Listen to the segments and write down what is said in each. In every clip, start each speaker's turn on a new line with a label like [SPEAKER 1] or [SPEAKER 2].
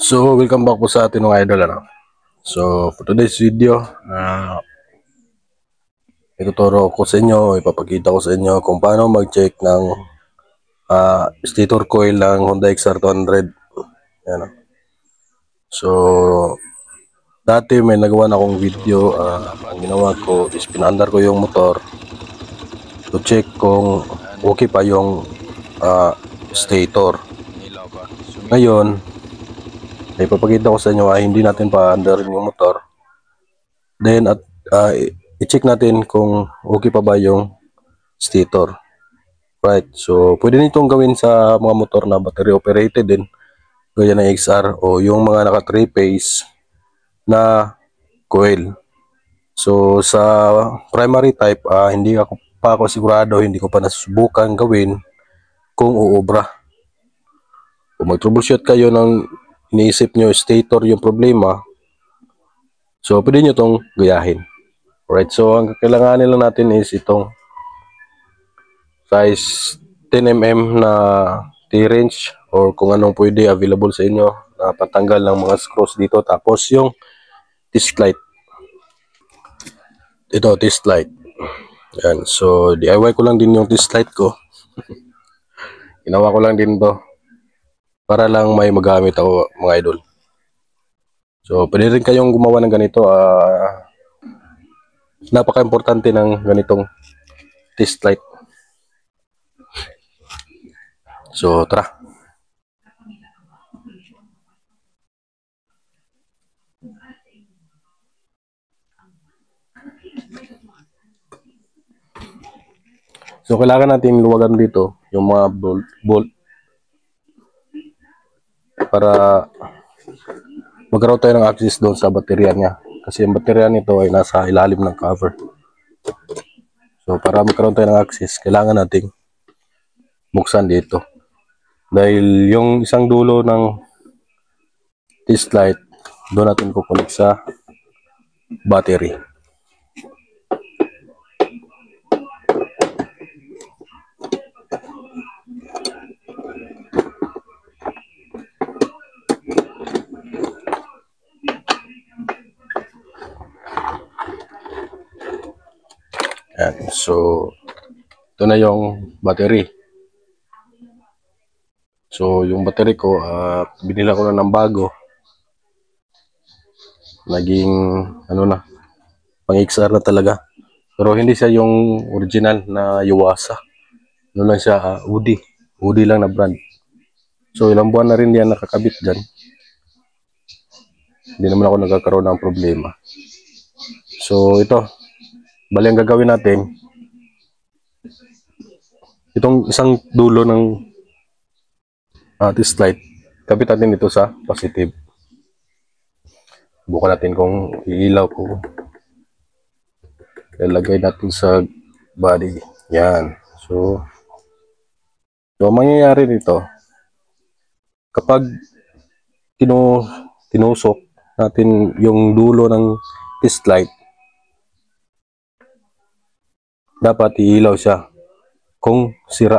[SPEAKER 1] So, welcome back po sa atin mga idol. So, for today's video, ituturo ko sa inyo, ipapakita ko sa inyo kung paano mag-check ng stator coil ng Honda XR200. Yan. So, dati may nagawa na akong video. Ang ginawa ko is pinaandar ko yung motor to check kung okay pa yung stator. Ngayon, ipapakita ko sa inyo hindi natin pa-andarin yung motor. Then at i-check natin kung okay pa ba yung stator. Right. So pwede nitong gawin sa mga motor na battery operated din, gaya ng XR o yung mga naka 3 phase na coil. So sa primary type, hindi ako sigurado, hindi ko pa nasusubukan gawin kung uubra. Kung mag-troubleshoot kayo ng iniisip nyo stator yung problema, so pwede nyo itong gayahin. Alright, so ang kailanganin lang natin is itong size 10mm na T-wrench or kung anong pwede available sa inyo na patanggal ng mga screws dito. Tapos yung test light. Ito, test light. Yan, so DIY ko lang din yung test light ko. Ginawa ko lang din to para lang may magamit ako mga idol. So pwede rin kayong gumawa ng ganito. Napaka-importante ng ganitong test light. So tara. So kailangan natin luwagan dito yung mga bolt para magkaroon tayo ng access doon sa baterya niya. Kasi yung baterya nito ay nasa ilalim ng cover. So para magkaroon tayo ng access, kailangan nating buksan dito. Dahil yung isang dulo ng test light, doon natin kukunik sa battery. Yan. So ito na yung battery. So yung battery ko, binila ko na ng bago. Naging ano na, pang XR na talaga. Pero hindi siya yung original na Yuasa. Ano lang siya, Udi lang na brand. So ilang buwan na rin yan nakakabit dyan. Hindi naman ako nagkakaroon ng problema. So ito, bali ang gagawin natin, itong isang dulo ng test light, kabit natin ito sa positive. Bukan natin kung iilaw po. Lalagay natin sa body. Yan. So mangyayari nito, kapag tinusok natin yung dulo ng test light, dapat iilaw siya kung sira.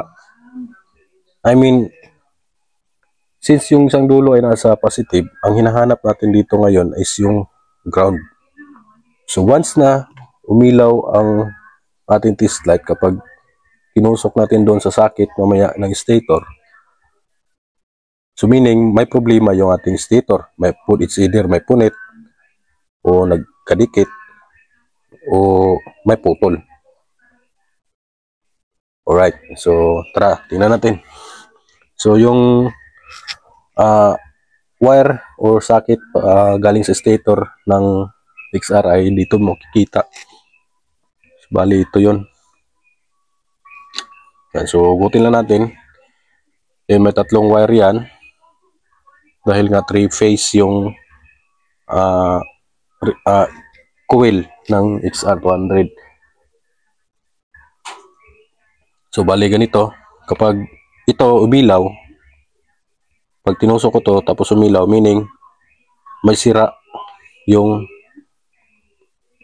[SPEAKER 1] I mean, since yung isang dulo ay nasa positive, ang hinahanap natin dito ngayon is yung ground. So once na umilaw ang ating test light, kapag tinusok natin doon sa socket mamaya ng stator, so meaning may problema yung ating stator. It's either may punit o nagkadikit o may putol. Alright, so tara, tingnan natin. So yung wire or socket galing sa stator ng XR ay dito mo kikita. Bali ito yun. Yan, so ugutin lang natin. May tatlong wire yan. Dahil nga 3 phase yung coil ng XR200. So bali ganito, kapag ito umilaw, pag tinusok ko to tapos umilaw, meaning may sira yung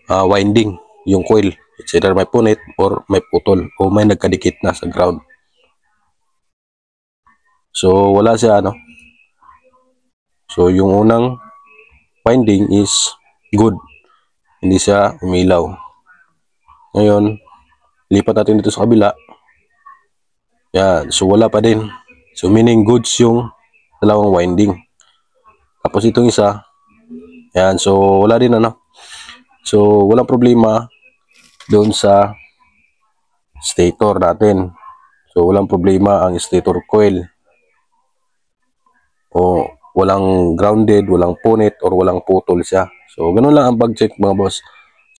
[SPEAKER 1] winding, yung coil. It's either may punit or may putol o may nagkadikit na sa ground. So wala siya So, yung unang winding is good. Hindi siya umilaw. Ngayon, lipat natin dito sa kabila. Yan. So, wala pa din. So, meaning goods yung dalawang winding. Tapos itong isa, yan. So, wala din ano. So, walang problema doon sa stator natin. So, walang problema ang stator coil. O walang grounded, walang punit, or walang putol siya. So, ganun lang ang pag-check mga boss.